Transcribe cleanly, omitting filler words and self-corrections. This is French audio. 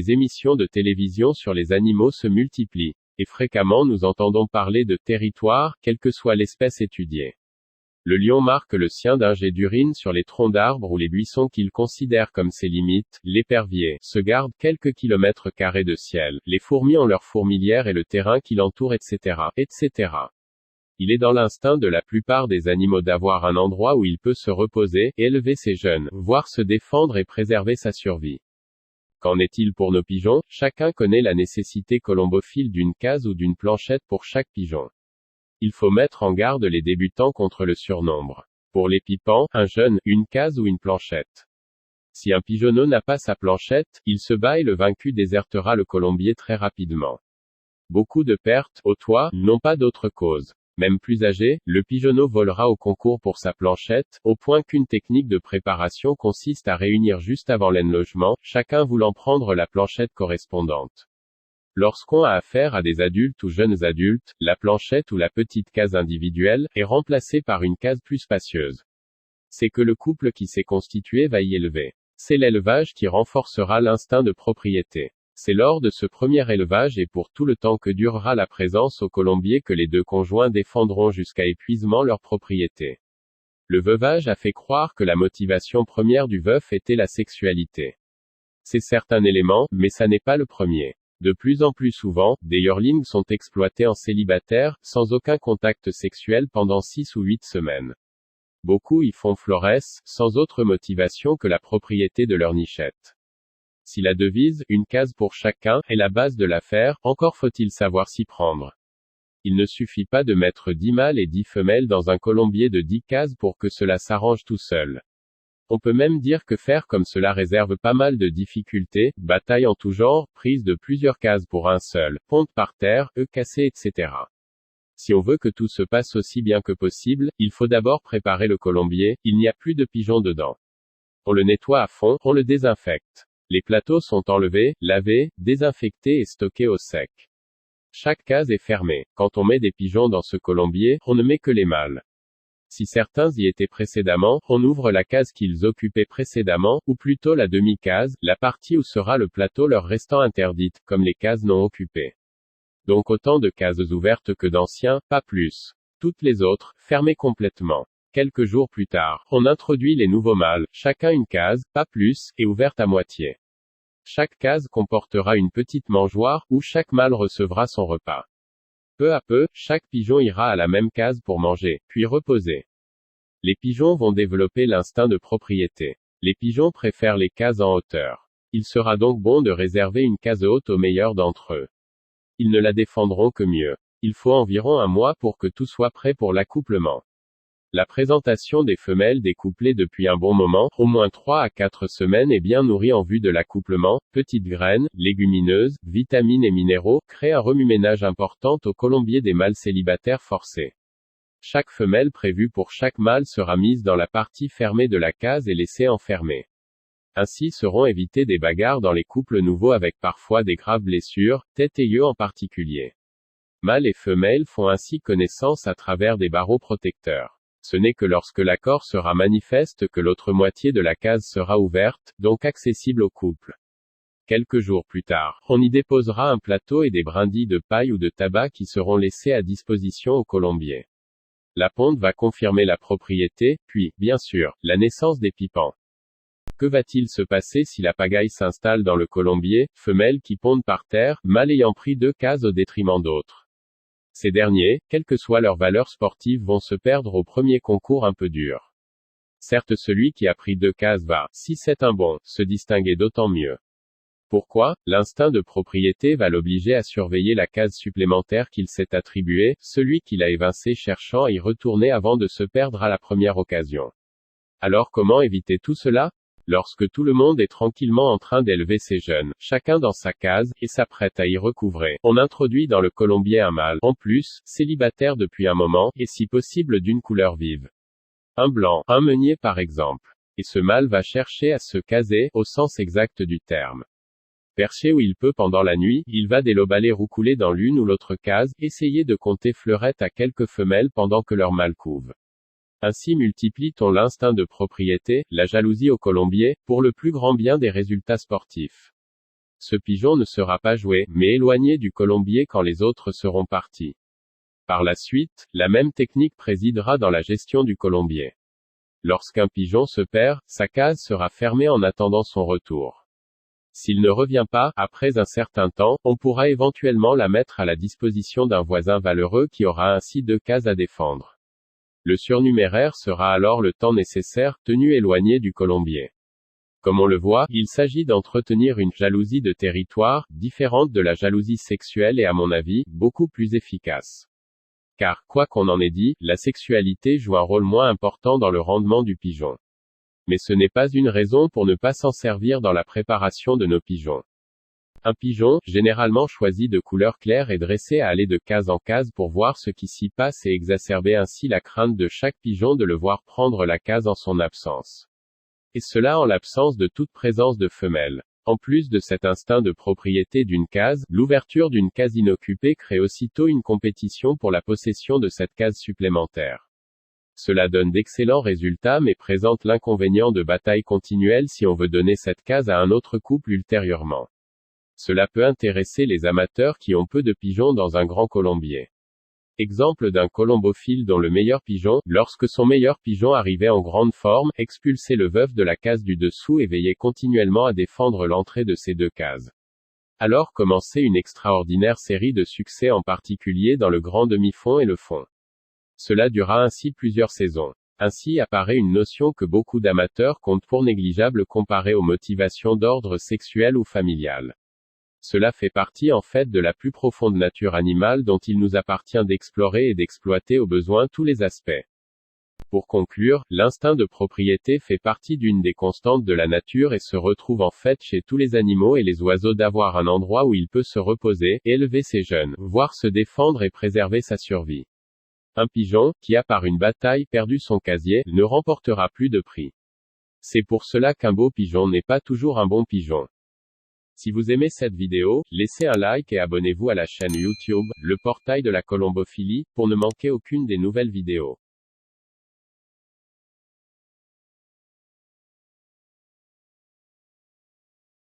Les émissions de télévision sur les animaux se multiplient. Et fréquemment nous entendons parler de territoire, quelle que soit l'espèce étudiée. Le lion marque le sien d'un jet d'urine sur les troncs d'arbres ou les buissons qu'il considère comme ses limites, l'épervier se garde quelques kilomètres carrés de ciel, les fourmis ont leur fourmilière et le terrain qui l'entoure etc., etc. Il est dans l'instinct de la plupart des animaux d'avoir un endroit où il peut se reposer, élever ses jeunes, voire se défendre et préserver sa survie. Qu'en est-il pour nos pigeons? Chacun connaît la nécessité colombophile d'une case ou d'une planchette pour chaque pigeon. Il faut mettre en garde les débutants contre le surnombre. Pour les pipants, un jeune, une case ou une planchette. Si un pigeonneau n'a pas sa planchette, il se bat et le vaincu désertera le colombier très rapidement. Beaucoup de pertes, au toit, n'ont pas d'autre cause. Même plus âgé, le pigeonneau volera au concours pour sa planchette, au point qu'une technique de préparation consiste à réunir juste avant l'enlogement, chacun voulant prendre la planchette correspondante. Lorsqu'on a affaire à des adultes ou jeunes adultes, la planchette ou la petite case individuelle est remplacée par une case plus spacieuse. C'est que le couple qui s'est constitué va y élever. C'est l'élevage qui renforcera l'instinct de propriété. C'est lors de ce premier élevage et pour tout le temps que durera la présence au colombier que les deux conjoints défendront jusqu'à épuisement leur propriété. Le veuvage a fait croire que la motivation première du veuf était la sexualité. C'est certes un élément, mais ça n'est pas le premier. De plus en plus souvent, des yearlings sont exploités en célibataire, sans aucun contact sexuel pendant 6 ou 8 semaines. Beaucoup y font florès, sans autre motivation que la propriété de leur nichette. Si la devise, une case pour chacun, est la base de l'affaire, encore faut-il savoir s'y prendre. Il ne suffit pas de mettre 10 mâles et 10 femelles dans un colombier de 10 cases pour que cela s'arrange tout seul. On peut même dire que faire comme cela réserve pas mal de difficultés, batailles en tout genre, prise de plusieurs cases pour un seul, ponte par terre, œufs cassés etc. Si on veut que tout se passe aussi bien que possible, il faut d'abord préparer le colombier, il n'y a plus de pigeons dedans. On le nettoie à fond, on le désinfecte. Les plateaux sont enlevés, lavés, désinfectés et stockés au sec. Chaque case est fermée. Quand on met des pigeons dans ce colombier, on ne met que les mâles. Si certains y étaient précédemment, on ouvre la case qu'ils occupaient précédemment, ou plutôt la demi-case, la partie où sera le plateau leur restant interdite, comme les cases non occupées. Donc autant de cases ouvertes que d'anciens, pas plus. Toutes les autres, fermées complètement. Quelques jours plus tard, on introduit les nouveaux mâles, chacun une case, pas plus, et ouverte à moitié. Chaque case comportera une petite mangeoire, où chaque mâle recevra son repas. Peu à peu, chaque pigeon ira à la même case pour manger, puis reposer. Les pigeons vont développer l'instinct de propriété. Les pigeons préfèrent les cases en hauteur. Il sera donc bon de réserver une case haute aux meilleurs d'entre eux. Ils ne la défendront que mieux. Il faut environ un mois pour que tout soit prêt pour l'accouplement. La présentation des femelles découplées depuis un bon moment, au moins 3 à 4 semaines et bien nourries en vue de l'accouplement, petites graines, légumineuses, vitamines et minéraux, crée un remue-ménage important au colombier des mâles célibataires forcés. Chaque femelle prévue pour chaque mâle sera mise dans la partie fermée de la case et laissée enfermée. Ainsi seront évitées des bagarres dans les couples nouveaux avec parfois des graves blessures, tête et yeux en particulier. Mâles et femelles font ainsi connaissance à travers des barreaux protecteurs. Ce n'est que lorsque l'accord sera manifeste que l'autre moitié de la case sera ouverte, donc accessible au couple. Quelques jours plus tard, on y déposera un plateau et des brindilles de paille ou de tabac qui seront laissés à disposition au colombier. La ponte va confirmer la propriété, puis, bien sûr, la naissance des pipants. Que va-t-il se passer si la pagaille s'installe dans le colombier, femelles qui pondent par terre, mâles ayant pris 2 cases au détriment d'autres? Ces derniers, quelle que soit leur valeur sportive, vont se perdre au premier concours un peu dur. Certes, celui qui a pris 2 cases va, si c'est un bon, se distinguer d'autant mieux. Pourquoi? L'instinct de propriété va l'obliger à surveiller la case supplémentaire qu'il s'est attribuée, celui qui l'a évincé cherchant à y retourner avant de se perdre à la première occasion. Alors comment éviter tout cela? Lorsque tout le monde est tranquillement en train d'élever ses jeunes, chacun dans sa case, et s'apprête à y recouvrer, on introduit dans le colombier un mâle, en plus, célibataire depuis un moment, et si possible d'une couleur vive. Un blanc, un meunier par exemple. Et ce mâle va chercher à se caser, au sens exact du terme. Perché où il peut pendant la nuit, il va dès l'aube aller roucouler dans l'une ou l'autre case, essayer de compter fleurettes à quelques femelles pendant que leur mâle couve. Ainsi multiplie-t-on l'instinct de propriété, la jalousie au colombier, pour le plus grand bien des résultats sportifs. Ce pigeon ne sera pas joué, mais éloigné du colombier quand les autres seront partis. Par la suite, la même technique présidera dans la gestion du colombier. Lorsqu'un pigeon se perd, sa case sera fermée en attendant son retour. S'il ne revient pas, après un certain temps, on pourra éventuellement la mettre à la disposition d'un voisin valeureux qui aura ainsi 2 cases à défendre. Le surnuméraire sera alors le temps nécessaire, tenu éloigné du colombier. Comme on le voit, il s'agit d'entretenir une jalousie de territoire, différente de la jalousie sexuelle et à mon avis, beaucoup plus efficace. Car, quoi qu'on en ait dit, la sexualité joue un rôle moins important dans le rendement du pigeon. Mais ce n'est pas une raison pour ne pas s'en servir dans la préparation de nos pigeons. Un pigeon, généralement choisi de couleur claire et dressé à aller de case en case pour voir ce qui s'y passe et exacerber ainsi la crainte de chaque pigeon de le voir prendre la case en son absence. Et cela en l'absence de toute présence de femelle. En plus de cet instinct de propriété d'une case, l'ouverture d'une case inoccupée crée aussitôt une compétition pour la possession de cette case supplémentaire. Cela donne d'excellents résultats mais présente l'inconvénient de bataille continuelle si on veut donner cette case à un autre couple ultérieurement. Cela peut intéresser les amateurs qui ont peu de pigeons dans un grand colombier. Exemple d'un colombophile dont le meilleur pigeon, lorsque son meilleur pigeon arrivait en grande forme, expulsait le veuf de la case du dessous et veillait continuellement à défendre l'entrée de ces 2 cases. Alors commençait une extraordinaire série de succès en particulier dans le grand demi-fond et le fond. Cela dura ainsi plusieurs saisons. Ainsi apparaît une notion que beaucoup d'amateurs comptent pour négligeable comparée aux motivations d'ordre sexuel ou familial. Cela fait partie en fait de la plus profonde nature animale dont il nous appartient d'explorer et d'exploiter au besoin tous les aspects. Pour conclure, l'instinct de propriété fait partie d'une des constantes de la nature et se retrouve en fait chez tous les animaux et les oiseaux d'avoir un endroit où il peut se reposer, élever ses jeunes, voire se défendre et préserver sa survie. Un pigeon, qui a par une bataille perdu son casier, ne remportera plus de prix. C'est pour cela qu'un beau pigeon n'est pas toujours un bon pigeon. Si vous aimez cette vidéo, laissez un like et abonnez-vous à la chaîne YouTube, Le Portail de la Colombophilie, pour ne manquer aucune des nouvelles vidéos.